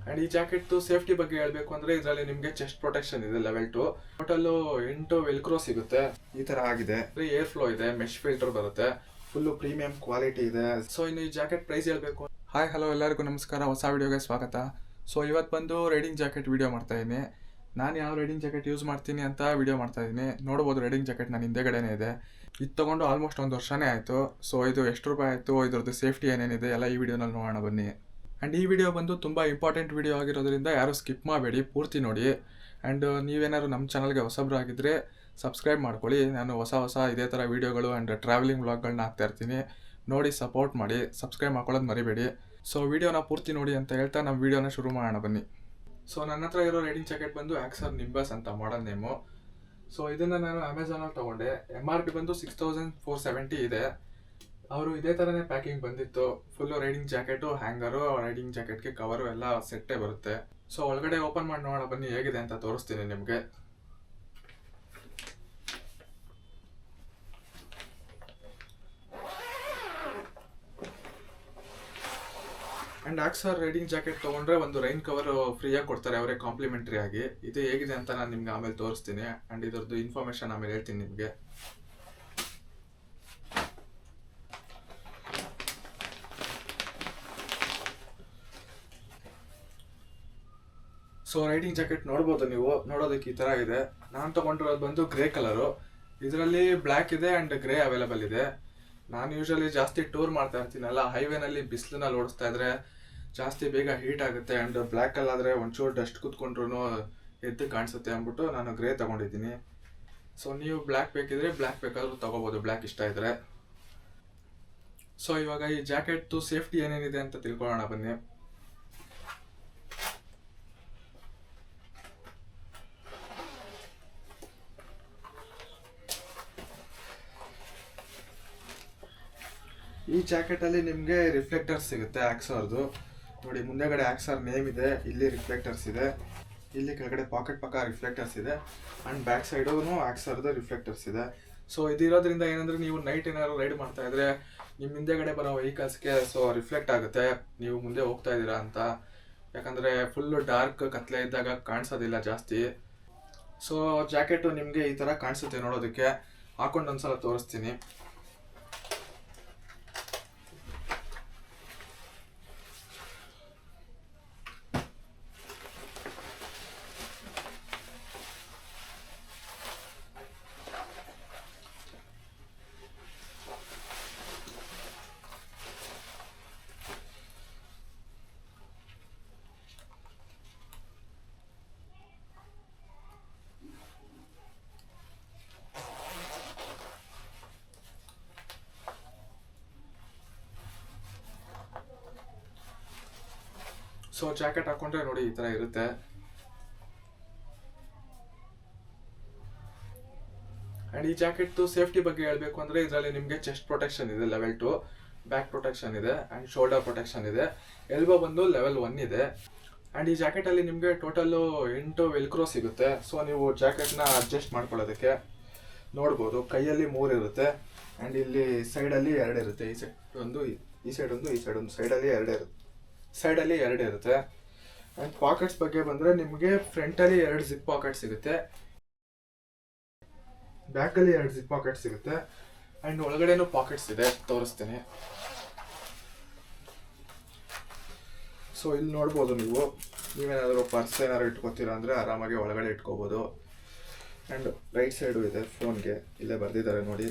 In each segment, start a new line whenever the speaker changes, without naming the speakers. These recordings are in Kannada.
ಅಂಡ್ ಈ ಜಾಕೆಟ್ ಸೇಫ್ಟಿ ಬಗ್ಗೆ ಹೇಳ್ಬೇಕು ಅಂದ್ರೆ ಇದರಲ್ಲಿ ನಿಮಗೆ ಚೆಸ್ಟ್ ಪ್ರೊಟೆಕ್ಷನ್ ಇದೆ ಲೆವೆಲ್ 2. ಟೋಟಲ್ 8 ವೆಲ್ಕ್ರೋ ಸಿಗುತ್ತೆ. ಈ ತರ ಆಗಿದೆ. ಏರ್ ಫ್ಲೋ ಇದೆ, ಮೆಶ್ ಫಿಲ್ಟರ್ ಬರುತ್ತೆ, ಫುಲ್ ಪ್ರೀಮಿಯಂ ಕ್ವಾಲಿಟಿ ಇದೆ. ಸೊ ಇನ್ನು ಈ ಜಾಕೆಟ್ ಪ್ರೈಸ್ ಹೇಳ್ಬೇಕು. ಹಾಯ್ ಹಲೋ ಎಲ್ಲರಿಗೂ ನಮಸ್ಕಾರ, ಹೊಸ ವಿಡಿಯೋಗೆ ಸ್ವಾಗತ. ಸೊ ಇವತ್ತು ಬಂದು ರೈಡಿಂಗ್ ಜಾಕೆಟ್ ವಿಡಿಯೋ ಮಾಡ್ತಾ ಇದ್ದೀನಿ. ನಾನು ಯಾವ ರೈಡಿಂಗ್ ಜಾಕೆಟ್ ಯೂಸ್ ಮಾಡ್ತೀನಿ ಅಂತ ವಿಡಿಯೋ ಮಾಡ್ತಾ ಇದ್ದೀನಿ. ನೋಡ್ಬೋದು ರೈಡಿಂಗ್ ಜಾಕೆಟ್ ನನ್ನ ಹಿಂದೆಗಡೆನೇ ಇದೆ. ಇದು ತೊಗೊಂಡು ಆಲ್ಮೋಸ್ಟ್ 1 ವರ್ಷನೇ ಆಯಿತು. ಸೊ ಇದು ಎಷ್ಟು ರೂಪಾಯಿ ಆಯಿತು, ಇದ್ರದ್ದು ಸೇಫ್ಟಿ ಏನೇನಿದೆ ಎಲ್ಲ ಈ ವಿಡಿಯೋನಲ್ಲಿ ನೋಡೋಣ ಬನ್ನಿ. ಆ್ಯಂಡ್ ಈ ವಿಡಿಯೋ ಬಂದು ತುಂಬ ಇಂಪಾರ್ಟೆಂಟ್ ವಿಡಿಯೋ ಆಗಿರೋದ್ರಿಂದ ಯಾರು ಸ್ಕಿಪ್ ಮಾಡಬೇಡಿ, ಪೂರ್ತಿ ನೋಡಿ. ಆ್ಯಂಡ್ ನೀವೇನಾದ್ರು ನಮ್ಮ ಚಾನಲ್ಗೆ ಹೊಸಬ್ರಾಗಿದ್ದರೆ ಸಬ್ಸ್ಕ್ರೈಬ್ ಮಾಡ್ಕೊಳ್ಳಿ. ನಾನು ಹೊಸ ಇದೇ ಥರ ವೀಡಿಯೋಗಳು ಆ್ಯಂಡ್ ಟ್ರಾವೆಲಿಂಗ್ ವ್ಲಾಗ್ಗಳನ್ನ ಹಾಕ್ತಾ ಇರ್ತೀನಿ. ನೋಡಿ ಸಪೋರ್ಟ್ ಮಾಡಿ, ಸಬ್ಸ್ಕ್ರೈಬ್ ಮಾಡ್ಕೊಳ್ಳೋದು ಮರಿಬೇಡಿ. ಸೊ ವಿಡಿಯೋನ ಪೂರ್ತಿ ನೋಡಿ ಅಂತ ಹೇಳ್ತಾ ನಮ್ಮ ವಿಡಿಯೋನ ಶುರು ಮಾಡೋಣ ಬನ್ನಿ. ಸೊ ನನ್ನ ಹತ್ರ ಇರೋ ರೈಡಿಂಗ್ ಜಾಕೆಟ್ ಬಂದು ಆಕ್ಸರ್ ನಿಂಬಸ್ ಅಂತ ಮಾಡಲ್ ನೇಮು. ಸೊ ಇದನ್ನು ನಾನು ಅಮೆಝಾನಲ್ಲಿ ತೊಗೊಂಡೆ. MRP ಬಂದು 6470 ಇದೆ. ಅವರು ಇದೇ ಥರನೇ ಪ್ಯಾಕಿಂಗ್ ಬಂದಿತ್ತು. Full riding jacket, hanger, riding ಜಾಕೆಟ್ಗೆ ಕವರು ಎಲ್ಲ ಸೆಟ್ಟೇ ಬರುತ್ತೆ. ಸೊ ಒಳಗಡೆ ಓಪನ್ ಮಾಡಿ ನೋಡೋಣ ಬನ್ನಿ ಹೇಗಿದೆ ಅಂತ ತೋರಿಸ್ತೀನಿ ನಿಮಗೆ. ಆ್ಯಂಡ್ ಆಕ್ಸರ್ ರೈಡಿಂಗ್ ಜಾಕೆಟ್ ತೊಗೊಂಡ್ರೆ ಒಂದು ರೈನ್ ಕವರ್ ಫ್ರೀಯಾಗಿ ಕೊಡ್ತಾರೆ ಅವರೇ ಕಾಂಪ್ಲಿಮೆಂಟ್ರಿ ಆಗಿ. ಇದು ಹೇಗಿದೆ ಅಂತ ನಾನು ನಿಮ್ಗೆ ಆಮೇಲೆ ತೋರಿಸ್ತೀನಿ. ಆ್ಯಂಡ್ ಇದ್ರದ್ದು ಇನ್ಫಾರ್ಮೇಷನ್ ಆಮೇಲೆ ಹೇಳ್ತೀನಿ ನಿಮಗೆ. ಸೊ ರೈಡಿಂಗ್ ಜಾಕೆಟ್ ನೋಡ್ಬೋದು ನೀವು, ನೋಡೋದಕ್ಕೆ ಈ ಥರ ಇದೆ. ನಾನು ತೊಗೊಂಡಿರೋದು ಬಂದು ಗ್ರೇ ಕಲರು. ಇದರಲ್ಲಿ ಬ್ಲ್ಯಾಕ್ ಇದೆ ಆ್ಯಂಡ್ ಗ್ರೇ ಅವೈಲೇಬಲ್ ಇದೆ. ನಾನು ಯೂಶಲಿ ಜಾಸ್ತಿ ಟೂರ್ ಮಾಡ್ತಾ ಇರ್ತೀನಲ್ಲ, ಹೈವೇನಲ್ಲಿ ಬಿಸಿಲನ್ನ ಓಡಿಸ್ತಾ ಇದ್ರೆ ಜಾಸ್ತಿ ಬೇಗ ಹೀಟ್ ಆಗುತ್ತೆ. ಆ್ಯಂಡ್ ಬ್ಲ್ಯಾಕಲ್ಲಾದರೆ ಒಂಚೂರು ಡಸ್ಟ್ ಕೂತ್ಕೊಂಡ್ರು ಎದ್ದು ಕಾಣಿಸುತ್ತೆ ಅಂದ್ಬಿಟ್ಟು ನಾನು ಗ್ರೇ ತೊಗೊಂಡಿದ್ದೀನಿ. ಸೊ ನೀವು ಬ್ಲ್ಯಾಕ್ ಬೇಕಿದ್ರೆ ಬ್ಲ್ಯಾಕ್ ಬೇಕಾದ್ರೂ ತೊಗೋಬೋದು, ಬ್ಲ್ಯಾಕ್ ಇಷ್ಟ ಇದ್ದರೆ. ಸೊ ಇವಾಗ ಈ ಜಾಕೆಟ್ದು ಸೇಫ್ಟಿ ಏನೇನಿದೆ ಅಂತ ತಿಳ್ಕೊಳ್ಳೋಣ ಬನ್ನಿ. ಈ ಜಾಕೆಟಲ್ಲಿ ನಿಮಗೆ ರಿಫ್ಲೆಕ್ಟರ್ಸ್ ಸಿಗುತ್ತೆ ಆಕ್ಸರ್ದು. ನೋಡಿ ಮುಂದೆಗಡೆ ಆಕ್ಸರ್ ನೇಮ್ ಇದೆ, ಇಲ್ಲಿ ರಿಫ್ಲೆಕ್ಟರ್ಸ್ ಇದೆ, ಇಲ್ಲಿ ಕೆಳಗಡೆ ಪಾಕೆಟ್ ಪಕ್ಕ ರಿಫ್ಲೆಕ್ಟರ್ಸ್ ಇದೆ, ಆ್ಯಂಡ್ ಬ್ಯಾಕ್ ಸೈಡೂ ಆಕ್ಸರ್ದು ರಿಫ್ಲೆಕ್ಟರ್ಸ್ ಇದೆ. ಸೊ ಇದಿರೋದ್ರಿಂದ ಏನಂದರೆ ನೀವು ನೈಟ್ ಏನಾದ್ರು ರೈಡ್ ಮಾಡ್ತಾ ಇದ್ರೆ ನಿಮ್ಮ ಹಿಂದೆಗಡೆ ಬರೋ ವೆಹಿಕಲ್ಸ್ಗೆ ಸೊ ರಿಫ್ಲೆಕ್ಟ್ ಆಗುತ್ತೆ ನೀವು ಮುಂದೆ ಹೋಗ್ತಾ ಇದ್ದೀರಾ ಅಂತ. ಯಾಕಂದರೆ ಫುಲ್ಲು ಡಾರ್ಕ್ ಕತ್ಲೆ ಇದ್ದಾಗ ಕಾಣಿಸೋದಿಲ್ಲ ಜಾಸ್ತಿ. ಸೊ ಜಾಕೆಟು ನಿಮಗೆ ಈ ಥರ ಕಾಣಿಸುತ್ತೆ ನೋಡೋದಕ್ಕೆ. ಹಾಕೊಂಡು ಒಂದ್ಸಲ ತೋರಿಸ್ತೀನಿ. ಸೊ ಜಾಕೆಟ್ ಹಾಕೊಂಡ್ರೆ ನೋಡಿ ಈ ಥರ ಇರುತ್ತೆ. ಆ್ಯಂಡ್ ಈ ಜಾಕೆಟ್ದು ಸೇಫ್ಟಿ ಬಗ್ಗೆ ಹೇಳಬೇಕು ಅಂದರೆ ಇದರಲ್ಲಿ ನಿಮಗೆ ಚೆಸ್ಟ್ ಪ್ರೊಟೆಕ್ಷನ್ ಇದೆ ಲೆವೆಲ್ 2, ಬ್ಯಾಕ್ ಪ್ರೊಟೆಕ್ಷನ್ ಇದೆ ಆ್ಯಂಡ್ ಶೋಲ್ಡರ್ ಪ್ರೊಟೆಕ್ಷನ್ ಇದೆ, ಎಲ್ಬೋ ಬಂದು ಲೆವೆಲ್ 1 ಇದೆ. ಆ್ಯಂಡ್ ಈ ಜಾಕೆಟಲ್ಲಿ ನಿಮಗೆ ಟೋಟಲ್ಲು 8 ವೆಲ್ಕ್ರೋ ಸಿಗುತ್ತೆ. ಸೊ ನೀವು ಜಾಕೆಟ್ನ ಅಡ್ಜಸ್ಟ್ ಮಾಡ್ಕೊಳ್ಳೋದಕ್ಕೆ ನೋಡ್ಬೋದು. ಕೈಯಲ್ಲಿ 3 ಇರುತ್ತೆ ಆ್ಯಂಡ್ ಇಲ್ಲಿ ಸೈಡಲ್ಲಿ 2 ಇರುತ್ತೆ. ಈ ಸೈಡ್ ಒಂದು, ಈ ಸೈಡ್ ಒಂದು, ಈ ಸೈಡ್ ಒಂದು, ಸೈಡಲ್ಲಿ 2 ಇರುತ್ತೆ. ಆ್ಯಂಡ್ ಪಾಕೆಟ್ಸ್ ಬಗ್ಗೆ ಬಂದರೆ ನಿಮಗೆ ಫ್ರಂಟಲ್ಲಿ 2 ಜಿಪ್ ಪಾಕೆಟ್ ಸಿಗುತ್ತೆ, ಬ್ಯಾಕಲ್ಲಿ 2 ಜಿಪ್ ಪಾಕೆಟ್ ಸಿಗುತ್ತೆ, ಆ್ಯಂಡ್ ಒಳಗಡೆನೂ ಪಾಕೆಟ್ಸ್ ಇದೆ, ತೋರಿಸ್ತೀನಿ. ಸೊ ಇಲ್ಲಿ ನೋಡ್ಬೋದು ನೀವು, ನೀವೇನಾದರೂ ಪರ್ಸ್ ಏನಾದ್ರು ಇಟ್ಕೋತೀರಾ ಅಂದರೆ ಆರಾಮಾಗಿ ಒಳಗಡೆ ಇಟ್ಕೋಬೋದು. ಆ್ಯಂಡ್ ರೈಟ್ ಸೈಡು ಇದೆ ಫೋನ್ಗೆ, ಇಲ್ಲೇ ಬರೆದಿದ್ದಾರೆ ನೋಡಿ.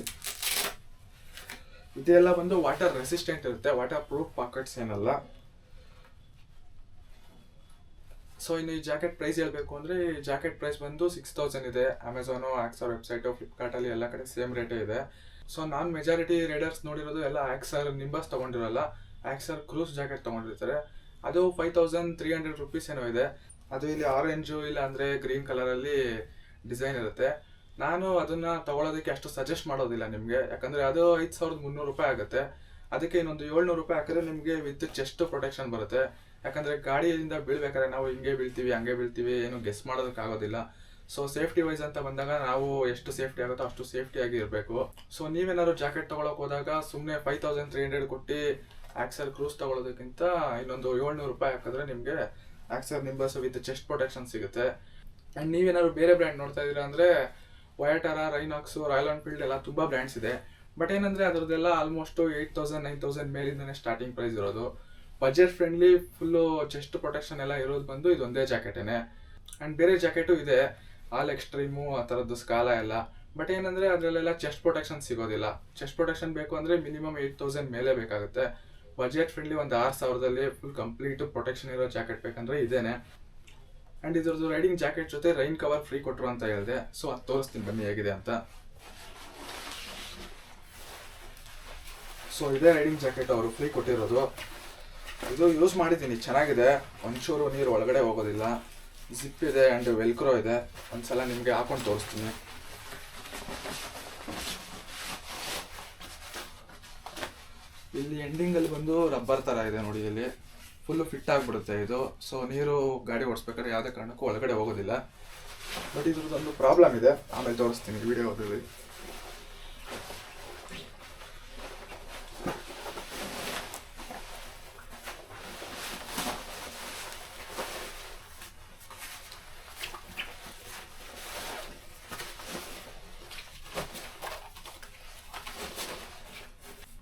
ಇದೆಲ್ಲ ಬಂದು ವಾಟರ್ ರೆಸಿಸ್ಟೆಂಟ್ ಇರುತ್ತೆ, ವಾಟರ್ ಪ್ರೂಫ್ ಪಾಕೆಟ್ಸ್ ಏನಲ್ಲ. ಸೊ ಇನ್ನು ಈ ಜಾಕೆಟ್ ಪ್ರೈಸ್ ಹೇಳಬೇಕು ಅಂದರೆ ಈ ಜಾಕೆಟ್ ಪ್ರೈಸ್ ಬಂದು 6000 ಇದೆ. ಅಮೆಝಾನು, ಆಕ್ಸರ್ ವೆಬ್ಸೈಟು, ಫ್ಲಿಪ್ಕಾರ್ಟಲ್ಲಿ ಎಲ್ಲ ಕಡೆ ಸೇಮ್ ರೇಟೇ ಇದೆ. ಸೊ ನಾನು ಮೆಜಾರಿಟಿ ರೈಡರ್ಸ್ ನೋಡಿರೋದು ಎಲ್ಲ ಆಕ್ಸರ್ ನಿಂಬಸ್ ತೊಗೊಂಡಿರಲ್ಲ, ಆಕ್ಸರ್ ಕ್ರೂಸ್ ಜಾಕೆಟ್ ತೊಗೊಂಡಿರ್ತಾರೆ. ಅದು 5300 ರುಪೀಸ್ ಏನೋ ಇದೆ. ಅದು ಇಲ್ಲಿ ಆರೆಂಜು ಇಲ್ಲ ಅಂದರೆ ಗ್ರೀನ್ ಕಲರಲ್ಲಿ ಡಿಸೈನ್ ಇರುತ್ತೆ. ನಾನು ಅದನ್ನು ತೊಗೊಳೋದಕ್ಕೆ ಅಷ್ಟು ಸಜೆಸ್ಟ್ ಮಾಡೋದಿಲ್ಲ ನಿಮಗೆ, ಯಾಕಂದರೆ ಅದು 5300 ರೂಪಾಯಿ ಆಗುತ್ತೆ. ಅದಕ್ಕೆ ಇನ್ನೊಂದು 700 ರೂಪಾಯಿ ಹಾಕಿದ್ರೆ ನಿಮಗೆ ವಿತ್ ಚೆಸ್ಟ್ ಪ್ರೊಟೆಕ್ಷನ್ ಬರುತ್ತೆ. ಯಾಕಂದರೆ ಗಾಡಿಯಿಂದ ಬೀಳ್ಬೇಕಾದ್ರೆ ನಾವು ಹಿಂಗೆ ಬೀಳ್ತೀವಿ ಹಂಗೆ ಬೀಳ್ತೀವಿ ಏನು ಗೆಸ್ ಮಾಡೋದಕ್ಕಾಗೋದಿಲ್ಲ. ಸೊ ಸೇಫ್ಟಿ ವೈಸ್ ಅಂತ ಬಂದಾಗ ನಾವು ಎಷ್ಟು ಸೇಫ್ಟಿ ಆಗುತ್ತೋ ಅಷ್ಟು ಸೇಫ್ಟಿಯಾಗಿ ಇರಬೇಕು. ಸೊ ನೀವೇನಾದ್ರು ಜಾಕೆಟ್ ತೊಗೊಳಕ್ಕೆ ಹೋದಾಗ ಸುಮ್ಮನೆ 5300 ಕೊಟ್ಟು ಆಕ್ಸರ್ ಕ್ರೂಸ್ ತೊಗೊಳೋದಕ್ಕಿಂತ ಇನ್ನೊಂದು 700 ರೂಪಾಯಿ ಹಾಕಿದ್ರೆ ನಿಮಗೆ Axor Nimbus with chest protection ಸಿಗುತ್ತೆ. ಆ್ಯಂಡ್ ನೀವೇನಾದ್ರು ಬೇರೆ ಬ್ರ್ಯಾಂಡ್ ನೋಡ್ತಾ ಇದ್ದೀರಾ ಅಂದರೆ ವಯಾಟಾರ, ರೈನಾಕ್ಸು, ರಾಯಲ್ ಎನ್ಫೀಲ್ಡ್ ಎಲ್ಲ ತುಂಬ ಬ್ರ್ಯಾಂಡ್ಸ್ ಇದೆ. ಬಟ್ ಏನಂದರೆ ಅದರದ್ದೆಲ್ಲ ಆಲ್ಮೋಸ್ಟು 8,000 9,000 ಮೇಲಿಂದನೇ ಸ್ಟಾರ್ಟಿಂಗ್ ಪ್ರೈಸ್ ಇರೋದು. Budget friendly full chest protection ಎಲ್ಲ ಇರೋದು ಬಂದು ಇದೊಂದೇ ಜಾಕೆಟೇನೆ. ಆ್ಯಂಡ್ ಬೇರೆ ಜಾಕೆಟು ಇದೆ, ಆಲ್ ಎಕ್ಸ್ಟ್ರೀಮು ಆ ಥರದ್ದು ಸ್ಕಾಲ ಎಲ್ಲ. ಬಟ್ ಏನಂದರೆ ಅದರಲ್ಲೆಲ್ಲ ಚೆಸ್ಟ್ ಪ್ರೊಟೆಕ್ಷನ್ ಸಿಗೋದಿಲ್ಲ. ಚೆಸ್ಟ್ ಪ್ರೊಟೆಕ್ಷನ್ ಬೇಕು ಅಂದರೆ ಮಿನಿಮಮ್ 8,000 ಮೇಲೆ ಬೇಕಾಗುತ್ತೆ. ಬಜೆಟ್ ಫ್ರೆಂಡ್ಲಿ ಒಂದು 6,000ದಲ್ಲಿ ಫುಲ್ ಕಂಪ್ಲೀಟು ಪ್ರೊಟೆಕ್ಷನ್ ಇರೋ ಜಾಕೆಟ್ ಬೇಕಂದರೆ ಇದೇನೆ. ಆ್ಯಂಡ್ ಇದ್ರದ್ದು ರೈಡಿಂಗ್ ಜಾಕೆಟ್ ಜೊತೆ ರೈನ್ ಕವರ್ ಫ್ರೀ ಕೊಟ್ಟರು ಅಂತ ಹೇಳಿದೆ. ಸೊ ಅದು ತೋರಿಸ್ತೀನಿ ಬನ್ನಿ ಹೇಗಿದೆ ಅಂತ. ಸೊ ಇದೇ ರೈಡಿಂಗ್ ಜಾಕೆಟ್ ಅವರು ಫ್ರೀ ಕೊಟ್ಟಿರೋದು. ಇದು ಯೂಸ್ ಮಾಡಿದ್ದೀನಿ, ಚೆನ್ನಾಗಿದೆ. ಒಂಚೂರು ನೀರು ಒಳಗಡೆ ಹೋಗೋದಿಲ್ಲ. ಜಿಪ್ ಇದೆ ಆ್ಯಂಡ್ ವೆಲ್ಕ್ರೋ ಇದೆ. ಒಂದ್ಸಲ ನಿಮಗೆ ಹಾಕೊಂಡು ತೋರಿಸ್ತೀನಿ. ಇಲ್ಲಿ ಎಂಡಿಂಗಲ್ಲಿ ಬಂದು ರಬ್ಬರ್ ಥರ ಇದೆ ನೋಡಿ, ಇಲ್ಲಿ ಫುಲ್ಲು ಫಿಟ್ ಆಗಿಬಿಡುತ್ತೆ ಇದು. ಸೊ ನೀರು ಗಾಡಿ ಓಡಿಸ್ಬೇಕಾದ್ರೆ ಯಾವುದೇ ಕಾರಣಕ್ಕೂ ಒಳಗಡೆ ಹೋಗೋದಿಲ್ಲ. ಬಟ್ ಇದ್ರದ್ದೊಂದು ಪ್ರಾಬ್ಲಮ್ ಇದೆ, ಆಮೇಲೆ ತೋರಿಸ್ತೀನಿ ವಿಡಿಯೋದಲ್ಲಿ.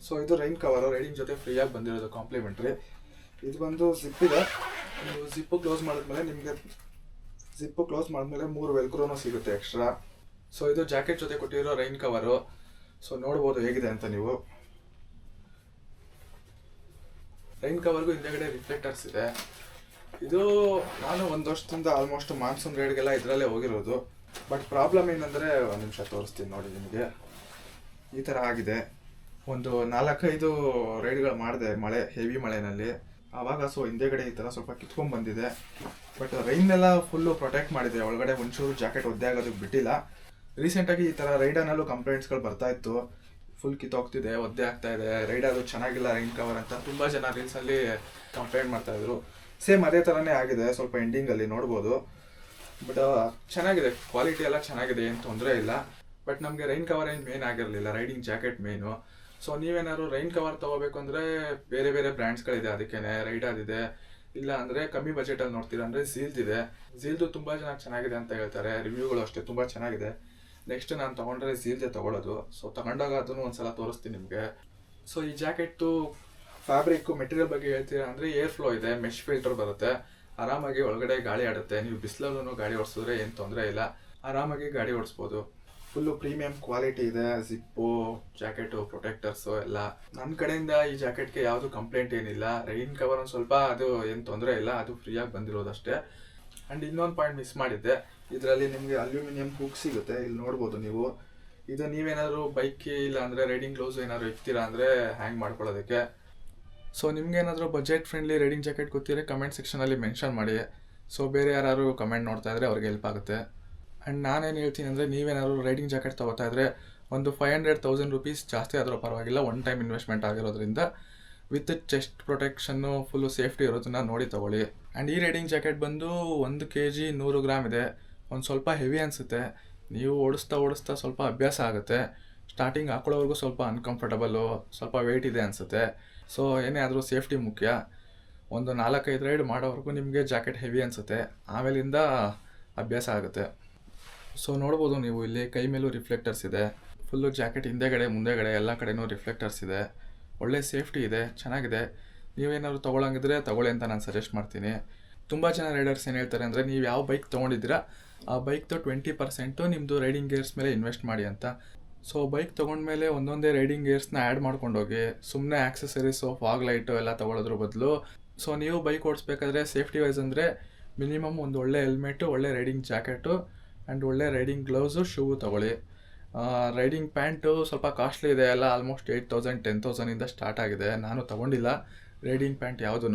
ಸೊ ಇದು ರೈನ್ ಕವರು, ರೈಡಿಂಗ್ ಜೊತೆ ಫ್ರೀಯಾಗಿ ಬಂದಿರೋದು ಕಾಂಪ್ಲಿಮೆಂಟ್ರಿ. ಇದು ಬಂದು ಜಿಪ್ ಇದೆ. ನೀವು ಜಿಪ್ಪು ಕ್ಲೋಸ್ ಮಾಡಿದ್ಮೇಲೆ ನಿಮಗೆ ಜಿಪ್ಪು ಕ್ಲೋಸ್ ಮಾಡಿದ್ಮೇಲೆ 3 ವೆಲ್ಕ್ರೋನು ಸಿಗುತ್ತೆ ಎಕ್ಸ್ಟ್ರಾ. ಸೊ ಇದು ಜಾಕೆಟ್ ಜೊತೆ ಕೊಟ್ಟಿರೋ ರೈನ್ ಕವರು. ಸೊ ನೋಡ್ಬೋದು ಹೇಗಿದೆ ಅಂತ ನೀವು. ರೈನ್ ಕವರ್ಗೂ ಹಿಂದೆಗಡೆ ರಿಫ್ಲೆಕ್ಟರ್ಸ್ ಇದೆ. ಇದು ನಾನು ಒಂದು ವರ್ಷದಿಂದ ಆಲ್ಮೋಸ್ಟ್ ಮಾನ್ಸೂನ್ ರೈಡ್ಗೆಲ್ಲ ಇದರಲ್ಲೇ ಹೋಗಿರೋದು. ಬಟ್ ಪ್ರಾಬ್ಲಮ್ ಏನಂದರೆ, ಒಂದು ನಿಮಿಷ ತೋರಿಸ್ತೀನಿ ನೋಡಿ ನಿಮಗೆ. ಈ ಥರ ಆಗಿದೆ. ಒಂದು 4-5 ರೈಡ್ಗಳು ಮಾಡಿದೆ ಹೆವಿ ಮಳೆನಲ್ಲಿ ಆವಾಗ. ಸೊ ಹಿಂದೆಗಡೆ ಈ ಥರ ಸ್ವಲ್ಪ ಕಿತ್ಕೊಂಡ್ ಬಂದಿದೆ. ಬಟ್ ರೈನ್ನೆಲ್ಲ ಫುಲ್ಲು ಪ್ರೊಟೆಕ್ಟ್ ಮಾಡಿದೆ, ಒಳಗಡೆ ಒಂಚೂರು ಜಾಕೆಟ್ ಒದ್ದೆ ಆಗೋದಕ್ಕೆ ಬಿಟ್ಟಿಲ್ಲ. ರೀಸೆಂಟಾಗಿ ಈ ಥರ ರೈಡರ್ನಲ್ಲೂ ಕಂಪ್ಲೇಂಟ್ಸ್ಗಳು ಬರ್ತಾ ಇತ್ತು, ಫುಲ್ ಕಿತ್ತೋಗ್ತಿದೆ, ಒದ್ದೆ ಆಗ್ತಾ ಇದೆ, ರೈಡ್ ಅದು ಚೆನ್ನಾಗಿಲ್ಲ ರೈನ್ ಕವರ್ ಅಂತ ತುಂಬ ಜನ ರೀಲ್ಸಲ್ಲಿ ಕಂಪ್ಲೇಂಟ್ ಮಾಡ್ತಾಯಿದ್ರು. ಸೇಮ್ ಅದೇ ಥರನೇ ಆಗಿದೆ, ಸ್ವಲ್ಪ ಎಂಡಿಂಗಲ್ಲಿ ನೋಡ್ಬೋದು. ಬಟ್ ಚೆನ್ನಾಗಿದೆ, ಕ್ವಾಲಿಟಿ ಎಲ್ಲ ಚೆನ್ನಾಗಿದೆ, ಏನು ತೊಂದರೆ ಇಲ್ಲ. ಬಟ್ ನಮಗೆ ರೈನ್ ಕವರ್ ಏನು ಮೇನ್ ಆಗಿರಲಿಲ್ಲ, ರೈಡಿಂಗ್ ಜಾಕೆಟ್ ಮೇನು. ಸೊ ನೀವೇನಾದ್ರು ರೈನ್ ಕವರ್ ತೊಗೋಬೇಕು ಅಂದರೆ ಬೇರೆ ಬೇರೆ ಬ್ರ್ಯಾಂಡ್ಸ್ಗಳಿದೆ, ಅದಕ್ಕೇನೆ ರೈಡಾದಿದೆ. ಇಲ್ಲ ಅಂದರೆ ಕಮ್ಮಿ ಬಜೆಟಲ್ಲಿ ನೋಡ್ತೀರಾ ಅಂದರೆ ಝೀಲ್ದ್ ಇದೆ. ಝೀಲ್ದು ತುಂಬ ಚೆನ್ನಾಗಿದೆ ಅಂತ ಹೇಳ್ತಾರೆ, ರಿವ್ಯೂಗಳು ಅಷ್ಟೇ ತುಂಬ ಚೆನ್ನಾಗಿದೆ. ನೆಕ್ಸ್ಟ್ ನಾನು ತೊಗೊಂಡ್ರೆ ಝೀಲ್ದೇ ತೊಗೊಳ್ಳೋದು. ಸೊ ತೊಗೊಂಡಾಗ ಅದನ್ನು ಒಂದ್ಸಲ ತೋರಿಸ್ತೀನಿ ನಿಮಗೆ. ಸೊ ಈ ಜಾಕೆಟ್ಟು ಫ್ಯಾಬ್ರಿಕ್ಕು ಮೆಟೀರಿಯಲ್ ಬಗ್ಗೆ ಹೇಳ್ತೀರಾ ಅಂದರೆ ಏರ್ ಫ್ಲೋ ಇದೆ, ಮೆಶ್ ಫಿಲ್ಟರ್ ಬರುತ್ತೆ, ಆರಾಮಾಗಿ ಒಳಗಡೆ ಗಾಳಿ ಆಡುತ್ತೆ. ನೀವು ಬಿಸಿಲಲ್ಲೂ ಗಾಡಿ ಓಡಿಸಿದ್ರೆ ಏನು ತೊಂದರೆ ಇಲ್ಲ, ಆರಾಮಾಗಿ ಗಾಡಿ ಓಡಿಸ್ಬೋದು. ಫುಲ್ಲು ಪ್ರೀಮಿಯಂ ಕ್ವಾಲಿಟಿ ಇದೆ, ಜಿಪ್ಪು, ಜಾಕೆಟು, ಪ್ರೊಟೆಕ್ಟರ್ಸು ಎಲ್ಲ. ನನ್ನ ಕಡೆಯಿಂದ ಈ ಜಾಕೆಟ್ಗೆ ಯಾವುದು ಕಂಪ್ಲೇಂಟ್ ಏನಿಲ್ಲ. ರೈನ್ ಕವರ್ ಒಂದು ಸ್ವಲ್ಪ ಅದು ಏನು ತೊಂದರೆ ಇಲ್ಲ, ಅದು ಫ್ರೀಯಾಗಿ ಬಂದಿರೋದಷ್ಟೇ. ಆ್ಯಂಡ್ ಇನ್ನೊಂದು ಪಾಯಿಂಟ್ ಮಿಸ್ ಮಾಡಿದ್ದೆ, ಇದರಲ್ಲಿ ನಿಮಗೆ ಅಲ್ಯೂಮಿನಿಯಂ ಹುಕ್ ಸಿಗುತ್ತೆ, ಇಲ್ಲಿ ನೋಡ್ಬೋದು ನೀವು. ಇದು ನೀವೇನಾದರೂ ಬೈಕ್ ಇಲ್ಲ ಅಂದರೆ ರೈಡಿಂಗ್ ಗ್ಲೌಸ್ ಏನಾದರೂ ಇಕ್ತೀರಾ ಅಂದರೆ ಹ್ಯಾಂಗ್ ಮಾಡ್ಕೊಳ್ಳೋದಕ್ಕೆ. ಸೊ ನಿಮ್ಗೇನಾದರೂ ಬಜೆಟ್ ಫ್ರೆಂಡ್ಲಿ ರೈಡಿಂಗ್ ಜಾಕೆಟ್ ಗೊತ್ತಿದ್ರೆ ಕಮೆಂಟ್ ಸೆಕ್ಷನಲ್ಲಿ ಮೆನ್ಷನ್ ಮಾಡಿ. ಸೊ ಬೇರೆ ಯಾರು ಕಮೆಂಟ್ ನೋಡ್ತಾ ಇದ್ರೆ ಅವ್ರಿಗೆ ಹೆಲ್ಪ್ ಆಗುತ್ತೆ. ಆ್ಯಂಡ್ ನಾನೇನು ಹೇಳ್ತೀನಿ ಅಂದರೆ, ನೀವೇನಾದ್ರು ರೈಡಿಂಗ್ ಜಾಕೆಟ್ ತೊಗೋತಾ ಇದ್ದರೆ ಒಂದು 500,000 ರೂಪೀಸ್ ಜಾಸ್ತಿ ಆದರೂ ಪರವಾಗಿಲ್ಲ, ಒನ್ ಟೈಮ್ ಇನ್ವೆಸ್ಟ್ಮೆಂಟ್ ಆಗಿರೋದ್ರಿಂದ ವಿತ್ ಚೆಸ್ಟ್ ಪ್ರೊಟೆಕ್ಷನ್ನು ಫುಲ್ಲು ಸೇಫ್ಟಿ ಇರೋದನ್ನ ನೋಡಿ ತೊಗೊಳ್ಳಿ. ಆ್ಯಂಡ್ ಈ ರೈಡಿಂಗ್ ಜಾಕೆಟ್ ಬಂದು 1 kg 100 ಗ್ರಾಮ್ ಇದೆ. ಒಂದು ಸ್ವಲ್ಪ ಹೆವಿ ಅನಿಸುತ್ತೆ, ನೀವು ಓಡಿಸ್ತಾ ಸ್ವಲ್ಪ ಅಭ್ಯಾಸ ಆಗುತ್ತೆ. ಸ್ಟಾರ್ಟಿಂಗ್ ಹಾಕೊಳ್ಳೋವರೆಗೂ ಸ್ವಲ್ಪ ಅನ್ಕಂಫರ್ಟಬಲ್ಲು, ಸ್ವಲ್ಪ ವೆಯ್ಟ್ ಇದೆ ಅನಿಸುತ್ತೆ. ಸೊ ಏನೇ ಆದರೂ ಸೇಫ್ಟಿ ಮುಖ್ಯ. ಒಂದು 4-5 ರೈಡ್ ಮಾಡೋವರೆಗೂ ನಿಮಗೆ ಜಾಕೆಟ್ ಹೆವಿ ಅನಿಸುತ್ತೆ, ಆಮೇಲಿಂದ ಅಭ್ಯಾಸ ಆಗುತ್ತೆ. ಸೊ ನೋಡ್ಬೋದು ನೀವು, ಇಲ್ಲಿ ಕೈ ಮೇಲೂ ರಿಫ್ಲೆಕ್ಟರ್ಸ್ ಇದೆ. ಫುಲ್ಲು ಜಾಕೆಟ್ ಹಿಂದೆಗಡೆ ಮುಂದೆಗಡೆ ಎಲ್ಲ ಕಡೆನೂ ರಿಫ್ಲೆಕ್ಟರ್ಸ್ ಇದೆ. ಒಳ್ಳೆ ಸೇಫ್ಟಿ ಇದೆ, ಚೆನ್ನಾಗಿದೆ. ನೀವೇನಾದ್ರು ತೊಗೊಳಂಗಿದ್ರೆ ತೊಗೊಳ್ಳಿ ಅಂತ ನಾನು ಸಜೆಸ್ಟ್ ಮಾಡ್ತೀನಿ. ತುಂಬ ಜನ ರೈಡರ್ಸ್ ಏನು ಹೇಳ್ತಾರೆ ಅಂದರೆ, ನೀವು ಯಾವ ಬೈಕ್ ತೊಗೊಂಡಿದ್ದೀರಾ ಆ ಬೈಕ್ದು 20% ನಿಮ್ಮದು ರೈಡಿಂಗ್ ಗೇರ್ಸ್ ಮೇಲೆ ಇನ್ವೆಸ್ಟ್ ಮಾಡಿ ಅಂತ. ಸೊ ಬೈಕ್ ತೊಗೊಂಡ್ಮೇಲೆ ಒಂದೊಂದೇ ರೈಡಿಂಗ್ ಗೇರ್ಸ್ನ ಆ್ಯಡ್ ಮಾಡ್ಕೊಂಡೋಗಿ ಸುಮ್ಮನೆ ಆಕ್ಸೆಸರೀಸು, ಫಾಗ್ ಲೈಟು ಎಲ್ಲ ತೊಗೊಳೋದ್ರ ಬದಲು, ಸೊ ನೀವು ಬೈಕ್ ಓಡಿಸ್ಬೇಕಾದ್ರೆ ಸೇಫ್ಟಿ ವೈಸ್ ಅಂದರೆ ಮಿನಿಮಮ್ ಒಂದು ಒಳ್ಳೆ ಹೆಲ್ಮೆಟು, ಒಳ್ಳೆ ರೈಡಿಂಗ್ ಜಾಕೆಟು ಆ್ಯಂಡ್ ಒಳ್ಳೆ ರೈಡಿಂಗ್ ಗ್ಲೌಸು, ಶೂ ತೊಗೊಳ್ಳಿ. ರೈಡಿಂಗ್ ಪ್ಯಾಂಟು ಸ್ವಲ್ಪ ಕಾಸ್ಟ್ಲಿ ಇದೆ, ಎಲ್ಲ ಆಲ್ಮೋಸ್ಟ್ 8,000 10,000ಇಂದ ಸ್ಟಾರ್ಟ್ ಆಗಿದೆ. ನಾನು ತೊಗೊಂಡಿಲ್ಲ ರೈಡಿಂಗ್ ಪ್ಯಾಂಟ್ ಯಾವುದೂ.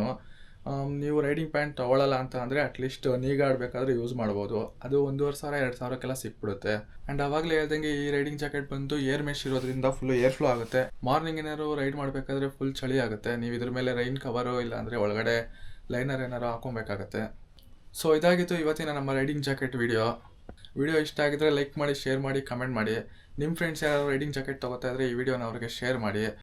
ನೀವು ರೈಡಿಂಗ್ ಪ್ಯಾಂಟ್ ತೊಗೊಳ್ಳಲ್ಲ ಅಂತ ಅಂದರೆ ಅಟ್ಲೀಸ್ಟ್ ನೀಗಾಡಬೇಕಾದ್ರೆ ಯೂಸ್ ಮಾಡ್ಬೋದು. ಅದು 1,500 2,000ಕ್ಕೆಲ್ಲ ಸಿಕ್ಬಿಡುತ್ತೆ. ಆ್ಯಂಡ್ ಆವಾಗಲೇ ಹೇಳ್ದಂಗೆ ಈ ರೈಡಿಂಗ್ ಜಾಕೆಟ್ ಬಂದು ಏರ್ ಮೆಶ್ ಇರೋದ್ರಿಂದ ಫುಲ್ಲು ಏರ್ ಫ್ಲೋ ಆಗುತ್ತೆ. ಮಾರ್ನಿಂಗ್ ಏನಾದ್ರು ರೈಡ್ ಮಾಡಬೇಕಾದ್ರೆ ಫುಲ್ ಚಳಿ ಆಗುತ್ತೆ. ನೀವು ಇದ್ರ ಮೇಲೆ ರೈನ್ ಕವರು ಇಲ್ಲ ಅಂದರೆ ಒಳಗಡೆ ಲೈನರ್ ಏನಾರು ಹಾಕೊಬೇಕಾಗತ್ತೆ. ಸೊ ಇದಾಗಿತ್ತು ಇವತ್ತಿನ ನಮ್ಮ ರೈಡಿಂಗ್ ಜಾಕೆಟ್ ವಿಡಿಯೋ ಇಷ್ಟ ಆಗಿದ್ರೆ ಲೈಕ್ ಮಾಡಿ, ಶೇರ್ ಮಾಡಿ, ಕಮೆಂಟ್ ಮಾಡಿ. ನಿಮ್ಮ ಫ್ರೆಂಡ್ಸ್ ಯಾರು ರೈಡಿಂಗ್ ಜಾಕೆಟ್ ತೊಗೋತಾ ಇದ್ರೆ ಈ ವಿಡಿಯೋನ ಅವ್ರಿಗೆ ಶೇರ್ ಮಾಡಿ.